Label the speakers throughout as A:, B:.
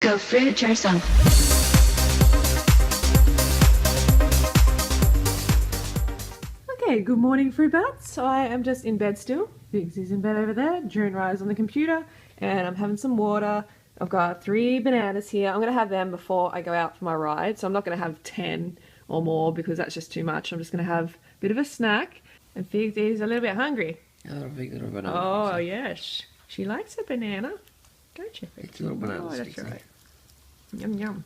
A: Go fruit yourself.
B: Okay, good morning, fruit bats. I am just in bed still. Biggs is in bed over there. June Rise on the computer, and I'm having some water. I've got 3 bananas here. I'm going to have them before I go out for my ride, so I'm not going to have 10 or more because that's just too much. I'm just going to have a bit of a snack, and Figs is a little bit hungry.
C: A little banana.
B: Oh, yes. She likes a banana, don't you?
C: It's a little banana.
B: Oh, that's right. Yum, yum.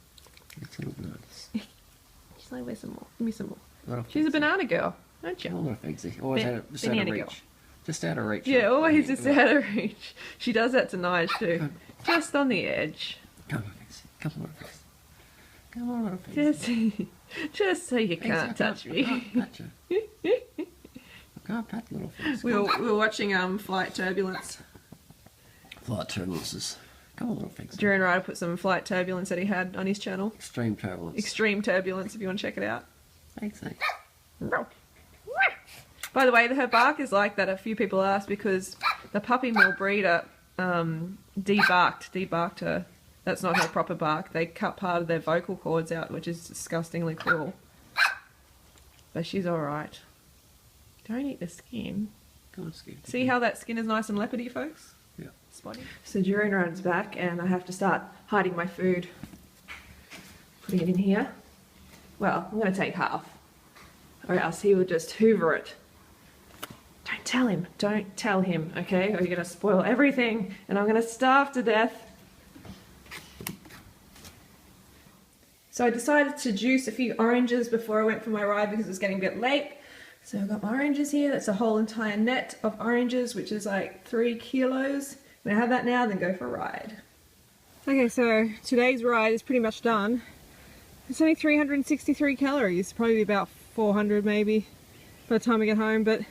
C: It's a little bananas.
B: She's like, where's some more? Give me some more.
C: Little
B: She's a
C: Figsy.
B: banana girl, aren't you?
C: A little Figsy. Always just out
B: Banana
C: of
B: girl.
C: reach. Just out of reach.
B: Yeah, always just
C: Come
B: out of reach. She does that tonight too. Just on the edge.
C: on, Figsy. Come on, little Figsy. Come on, little Figsy.
B: Just so you
C: Figsy,
B: can't touch
C: I
B: me.
C: can't touch you. I can't touch little Figsy.
B: We were watching Flight Turbulence.
C: Flight turbulences. Come on, little Figsy.
B: Duran Ryder put some Flight Turbulence that he had on his channel.
C: Extreme turbulence.
B: Extreme Turbulence, if you want to check it out.
C: Thanks.
B: By the way, her bark is like that. A few people asked because the puppy mill breeder debarked her. That's not her proper bark. They cut part of their vocal cords out, which is disgustingly cruel. But she's alright. Don't eat the skin.
C: Come on, Scoot.
B: See how that skin is nice and leopardy, folks?
C: Yeah.
B: Spotty. So Duran runs back and I have to start hiding my food. Putting it in here. Well, I'm going to take half. Or else he will just hoover it. Don't tell him. Don't tell him, okay? Or you're going to spoil everything and I'm going to starve to death. So I decided to juice a few oranges before I went for my ride because it was getting a bit late. So I've got my oranges here. That's a whole entire net of oranges, which is like 3 kilos. I'm going to have that now, then go for a ride. Okay, so today's ride is pretty much done. It's only 363 calories, probably about 400 maybe by the time I get home, but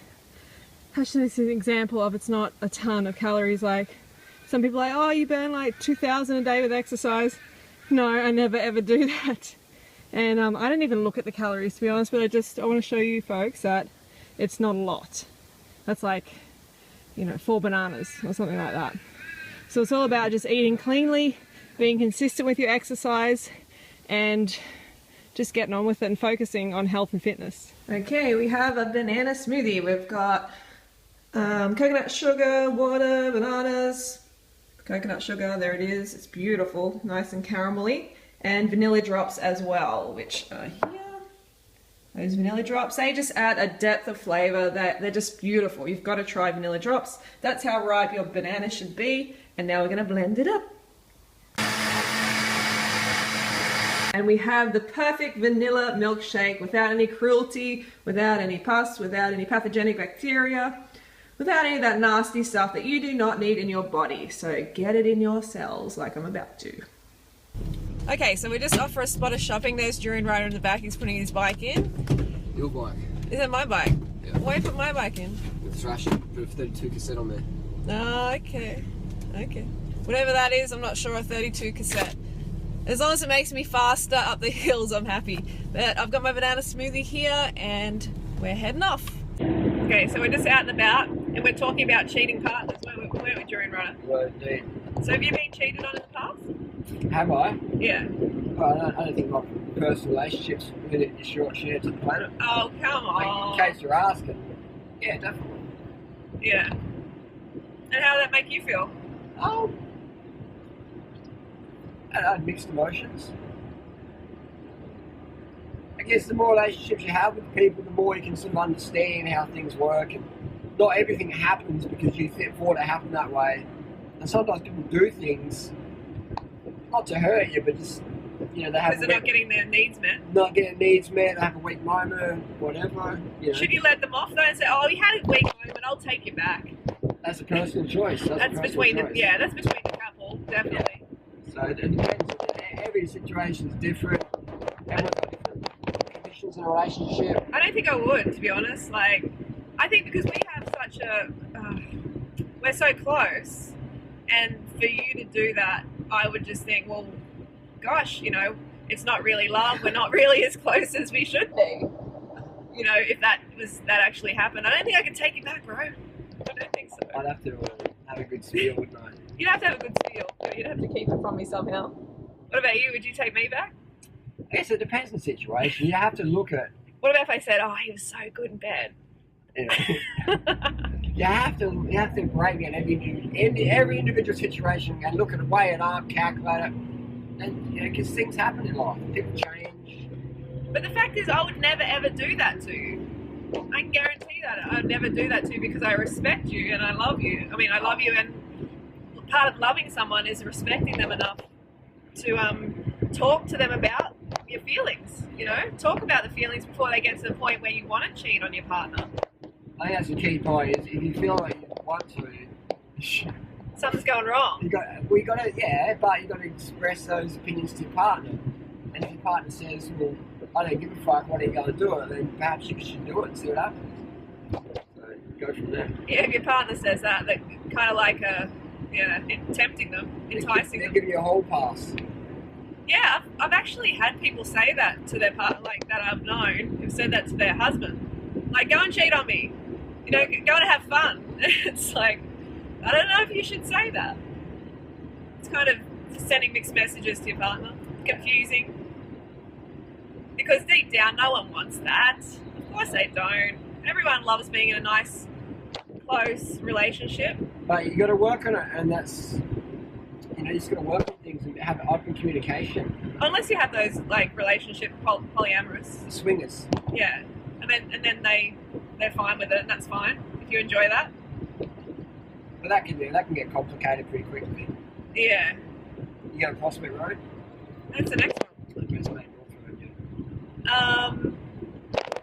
B: actually this is an example of it's not a ton of calories. Like some people are like, oh, you burn like 2,000 a day with exercise. No, I never ever do that. And I don't even look at the calories to be honest, but I want to show you folks that it's not a lot. That's like, you know, 4 bananas or something like that. So it's all about just eating cleanly, being consistent with your exercise, and just getting on with it and focusing on health and fitness. Okay, we have a banana smoothie. We've got coconut sugar, water, bananas, coconut sugar, there it is. It's beautiful, nice and caramelly. And vanilla drops as well, which are here. Those vanilla drops, they just add a depth of flavour. They're just beautiful. You've got to try vanilla drops. That's how ripe your banana should be. And now we're going to blend it up. And we have the perfect vanilla milkshake without any cruelty, without any pus, without any pathogenic bacteria, without any of that nasty stuff that you do not need in your body. So get it in your cells like I'm about to. Okay, so we're just off for a spot of shopping. There's Duran Ryder in the back. He's putting his bike in.
C: Your bike.
B: Is that my bike?
C: Yeah.
B: Why put my bike in?
C: With Thrash, put a 32 cassette on there.
B: Oh, okay. Okay. Whatever that is, I'm not sure, a 32 cassette. As long as it makes me faster up the hills, I'm happy. But I've got my banana smoothie here and we're heading off. Okay, so we're just out and about and we're talking about cheating partners. Where we Duran Ryder?
C: Well, indeed.
B: So have you been cheated on in the past?
C: Have I?
B: Yeah.
C: Well, I don't think my personal relationships with it is short share to the planet.
B: Oh, come on.
C: In case you're asking. Yeah, definitely.
B: Yeah. And how did that make you feel?
C: Oh. I had mixed emotions. I guess the more relationships you have with people, the more you can sort of understand how things work, and not everything happens because you thought it happened that way. And sometimes people do things not to hurt you, but just, you know, they have
B: Because they're not getting their needs met.
C: not getting needs met, they have a weak moment, whatever. You know,
B: Should you let them off though and say, oh, you had a weak moment, I'll take you back?
C: that's a personal choice.
B: That's between the, yeah, that's between the couple, definitely.
C: So it depends. Every situation is different. Everyone's got different conditions in a relationship.
B: I don't think I would, to be honest. Like, I think because we have such a, we're so close, and for you to do that, I would just think, well, gosh, you know, it's not really love. We're not really as close as we should be. You know, if that actually happened, I don't think I could take it back, bro. I don't think so.
C: I'd have to have a good spiel, wouldn't I?
B: You'd have to have a good spiel, but you'd have to keep it from me somehow. What about you? Would you take me back?
C: I guess it depends on the situation. You have to look at,
B: What about if I said, "Oh, he was so good in bed"?
C: you know, you have to break down every individual situation and look at it, weigh it up, calculate it, and you know, because things happen in life, people change.
B: But the fact is, I would never ever do that to you. I can guarantee that I'd never do that to you because I respect you and I love you. I mean, I love you, and part of loving someone is respecting them enough to talk to them about your feelings. You know, talk about the feelings before they get to the point where you want to cheat on your partner.
C: I think that's the key point. Is if you feel like you want to,
B: Something's going wrong.
C: but you got to express those opinions to your partner. And if your partner says, "Well, I don't give a fuck, what are you going to do?" then perhaps you should do it and see what happens. So go from there.
B: Yeah, if your partner says that kind of like tempting them, enticing
C: They
B: them.
C: give you a whole pass.
B: Yeah, I've actually had people say that to their partner, like that I've known, who've said that to their husband. Like, go and cheat on me. You know, go and have fun. It's like, I don't know if you should say that. It's kind of sending mixed messages to your partner. Confusing. Because deep down, no one wants that. Of course they don't. Everyone loves being in a nice, close relationship.
C: But you got to work on it, and that's, you know, you just got to work on things and have open communication.
B: Unless you have those, like, relationship polyamorous.
C: Swingers.
B: Yeah. And then they're fine with it, and that's fine. If you enjoy that.
C: But that can get complicated pretty quickly.
B: Yeah.
C: You go to Prospect Road?
B: That's the next one.
C: Okay, so mate, North Road, yeah.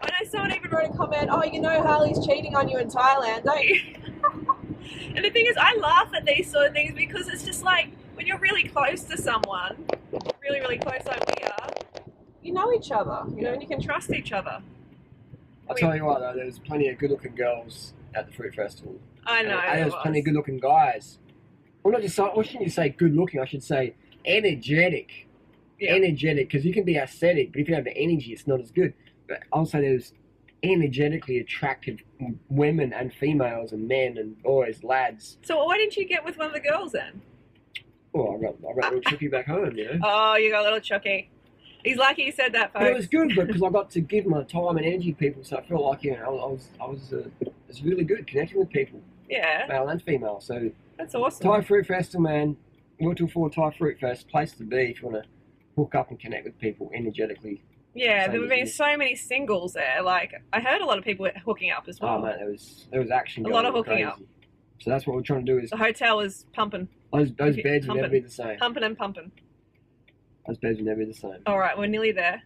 B: I know someone even wrote a comment, "Oh, you know Harley's cheating on you in Thailand, don't you?" And the thing is, I laugh at these sort of things because it's just like, when you're really close to someone, really, really close like we are, you know each other, you know, and you can trust each other.
C: I'll tell you what, though, there's plenty of good-looking girls at the fruit festival.
B: I know.
C: And there's plenty of good-looking guys. Well, not just, what shouldn't you say good-looking? I should say energetic.
B: Yeah.
C: Energetic, because you can be aesthetic, but if you have the energy, it's not as good. But I'll say there's energetically attractive women and females and men and boys, lads.
B: So why didn't you get with one of the girls then?
C: Oh, I got a little Chucky back home, you know.
B: Oh, you got a little Chucky. He's lucky you said that, folks.
C: But it was good because I got to give my time and energy to people, so I felt like, you know, I was it's really good connecting with people,
B: Yeah,
C: male and female. So
B: that's awesome.
C: Thai Fruit Festival, man, Wilton Ford Thai Fruit Fest, place to be if you want to hook up and connect with people energetically.
B: Yeah,
C: Same
B: there have
C: as
B: been
C: you.
B: so many singles there. Like, I heard a lot of people hooking up as well.
C: Oh man, there was action.
B: A
C: Going
B: lot of hooking
C: crazy.
B: up.
C: So that's what we're trying to do is
B: The hotel was pumping,
C: those
B: Okay,
C: beds will never
B: pumping.
C: be the same.
B: pumping and pumping.
C: Those beds will never be the same.
B: All right, we're nearly there.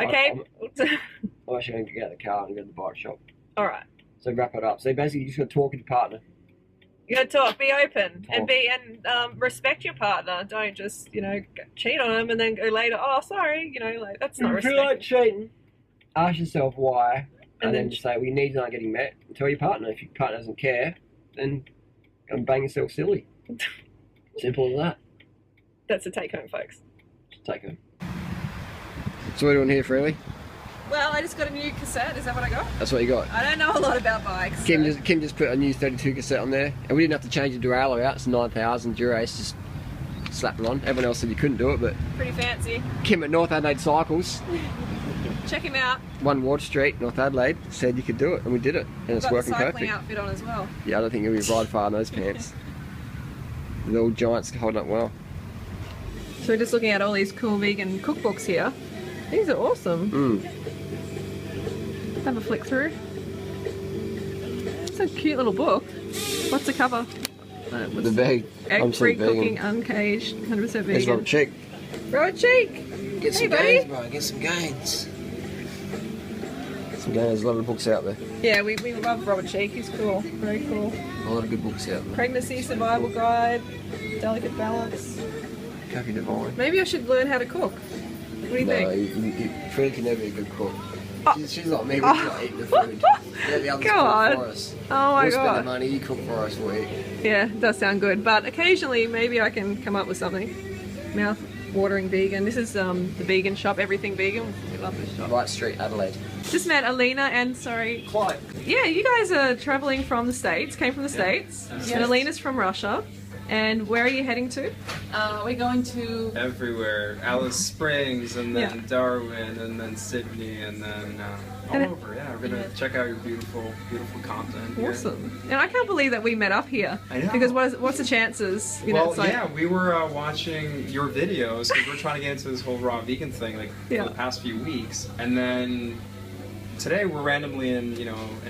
B: Okay.
C: I'm actually going to get out of the car and go to the bike shop.
B: All right.
C: So wrap it up. So basically, you just got to talk with your partner.
B: You gotta talk, be open, and
C: Talk.
B: respect your partner. Don't just, you know, cheat on them and then go later, "Oh, sorry," you know, like that's not
C: If you
B: respect.
C: feel like cheating, ask yourself why, and
B: And
C: then
B: then-
C: just say, well, your needs aren't getting met. And tell your partner. If your partner doesn't care, then go and bang yourself silly. Simple as that.
B: That's a take home, folks.
C: Just take him. So what are you doing here, Freely?
B: Well, I just got a new cassette. Is that what I got?
C: That's what you got.
B: I don't know a lot about bikes.
C: Kim just put a new 32 cassette on there, and we didn't have to change the derailleur out. It's 9,000 Dura-Ace, just slapped it on. Everyone else said you couldn't do it, but
B: Pretty fancy.
C: Kim at North Adelaide Cycles,
B: Check him out.
C: 1 Ward Street, North Adelaide, said you could do it, and we did it, and it's
B: Got
C: working
B: the cycling
C: perfect.
B: outfit on as well.
C: Yeah, I don't think you'll be ride far in those pants. The little giants holding up well.
B: So we're just looking at all these cool vegan cookbooks here. These are awesome. Have a flick through. It's a cute little book. What's the cover?
C: The bag.
B: Egg-free cooking, uncaged, 100%
C: There's Robert
B: vegan.
C: Cheek.
B: Robert Cheek!
C: Get
B: some gains,
C: bro. Get some gains. There's a lot of books out there.
B: Yeah, we love Robert Cheek. He's cool. Very cool.
C: A lot of good books out there.
B: Pregnancy Survival Guide, Delicate Balance.
C: Coffee Divine.
B: Maybe I should learn how to cook. What do you
C: No,
B: think?
C: Freddie can never be a good cook.
B: Oh.
C: She's like me, we're not eating the food. Let the others
B: Go
C: cook
B: on.
C: for us.
B: Oh my
C: We'll spend the
B: god.
C: money, you cook for us, we'll eat.
B: Yeah, it does sound good. But occasionally, maybe I can come up with something. Mouth-watering vegan. This is the vegan shop, Everything Vegan. We love this shop.
C: Wright Street, Adelaide.
B: Just met Alina and, sorry,
C: Clyde.
B: yeah, you guys are traveling from the States, came from the States.
C: Yes.
B: And Alina's from Russia. And where are you heading to?
A: We're going to
D: everywhere. Alice Springs, and then
B: Yeah.
D: Darwin, and then Sydney, and then all
B: And it-
D: over. Yeah, we're gonna check out your beautiful, beautiful content. here.
B: Awesome. And I can't believe that we met up here.
D: I know.
B: Because what's the chances? You know,
D: Well,
B: it's like,
D: yeah, we were watching your videos because we're trying to get into this whole raw vegan thing like
B: Yeah.
D: for the past few weeks, and then today we're randomly in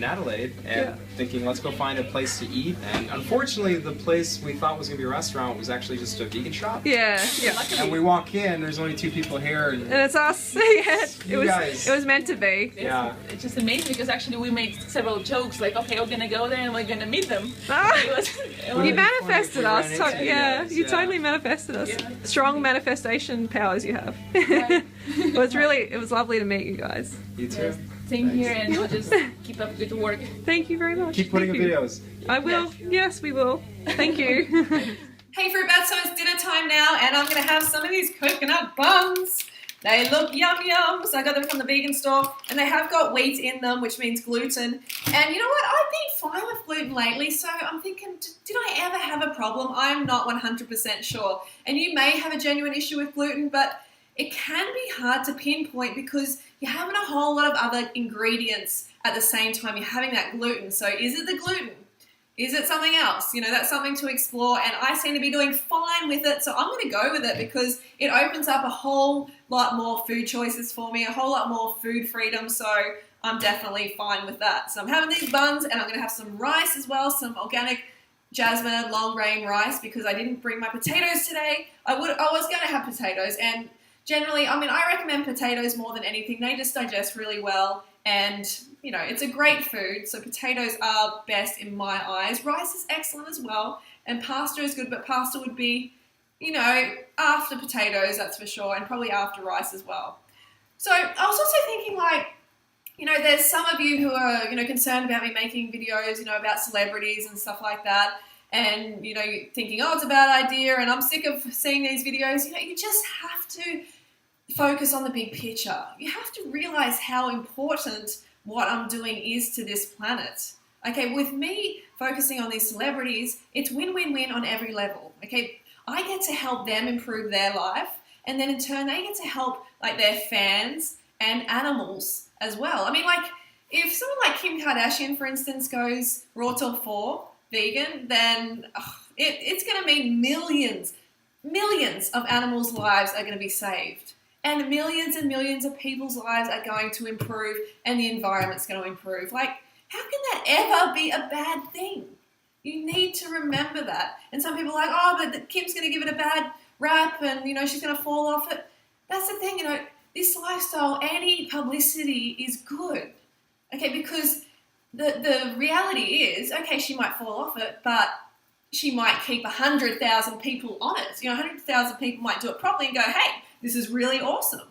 D: Adelaide and
B: Yeah.
D: thinking let's go find a place to eat, and unfortunately the place we thought was gonna be a restaurant was actually just a vegan shop.
B: Yeah, yeah.
D: And we walk in, there's only 2 people here, and
B: And it's us. Yeah,
D: You guys.
B: it was meant to be.
D: yeah.
A: It's just amazing because actually we made several jokes like, okay, we're gonna go there and we're gonna meet them.
B: Ah.
A: It
D: Well,
B: You
A: was-
B: manifested
D: we
B: us.
D: ran into you
B: Yeah,
D: guys,
B: you
D: yeah.
B: totally manifested us.
A: Yeah.
B: Strong manifestation powers you have.
A: Right.
B: Well, it was lovely to meet you guys.
D: You too.
A: Yes. Same here, and we'll just keep up with the work.
B: Thank you very much.
D: Keep putting
B: Thank
D: in
B: you.
D: videos.
B: I will. Yes, we will. Thank you.
E: Hey Fruit Bats, so it's dinner time now, and I'm going to have some of these coconut buns. They look yum yum, so I got them from the vegan store, and they have got wheat in them, which means gluten. And you know what? I've been fine with gluten lately, so I'm thinking, did I ever have a problem? I'm not 100% sure. And you may have a genuine issue with gluten, but it can be hard to pinpoint because you're having a whole lot of other ingredients at the same time. You're having that gluten. So is it the gluten? Is it something else? You know, that's something to explore, and I seem to be doing fine with it, so I'm going to go with it because it opens up a whole lot more food choices for me, a whole lot more food freedom, so I'm definitely fine with that. So I'm having these buns, and I'm going to have some rice as well, some organic jasmine long grain rice because I didn't bring my potatoes today. I was going to have potatoes, and generally, I mean, I recommend potatoes more than anything. They just digest really well, and you know, it's a great food, so potatoes are best in my eyes. Rice is excellent as well, and pasta is good, but pasta would be, you know, after potatoes, that's for sure, and probably after rice as well. So I was also thinking, like, you know, there's some of you who are, you know, concerned about me making videos, you know, about celebrities and stuff like that, and, you know, you're thinking, oh, it's a bad idea, and I'm sick of seeing these videos. You know, you just have to focus on the big picture. You have to realize how important what I'm doing is to this planet. Okay, with me focusing on these celebrities, it's win-win-win on every level. Okay, I get to help them improve their life, and then in turn they get to help like their fans and animals as well. I mean, like, if someone like Kim Kardashian, for instance, goes raw till 4 vegan, then it's going to mean millions of animals' lives are going to be saved. And millions of people's lives are going to improve, and the environment's going to improve. Like, how can that ever be a bad thing? You need to remember that. And some people are like, oh, but Kim's going to give it a bad rap, and, you know, she's going to fall off it. That's the thing, you know, this lifestyle, any publicity is good. Okay, because the reality is, okay, she might fall off it, but she might keep 100,000 people on it. You know, 100,000 people might do it properly and go, hey, this is really awesome.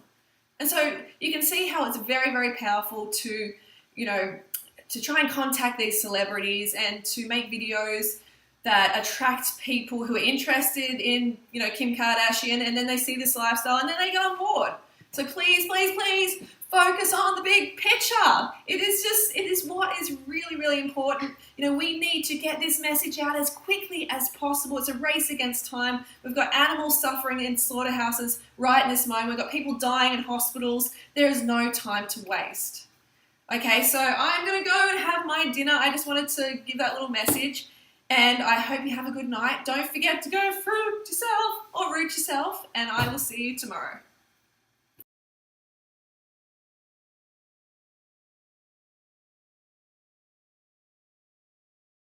E: And so you can see how it's very, very powerful to, you know, to try and contact these celebrities and to make videos that attract people who are interested in, you know, Kim Kardashian, and then they see this lifestyle and then they get on board. So please, please, please focus on the big picture. It is what is really, really important. You know, we need to get this message out as quickly as possible. It's a race against time. We've got animals suffering in slaughterhouses right in this moment. We've got people dying in hospitals. There is no time to waste. Okay, so I'm going to go and have my dinner. I just wanted to give that little message, and I hope you have a good night. Don't forget to go fruit yourself or root yourself, and I will see you tomorrow.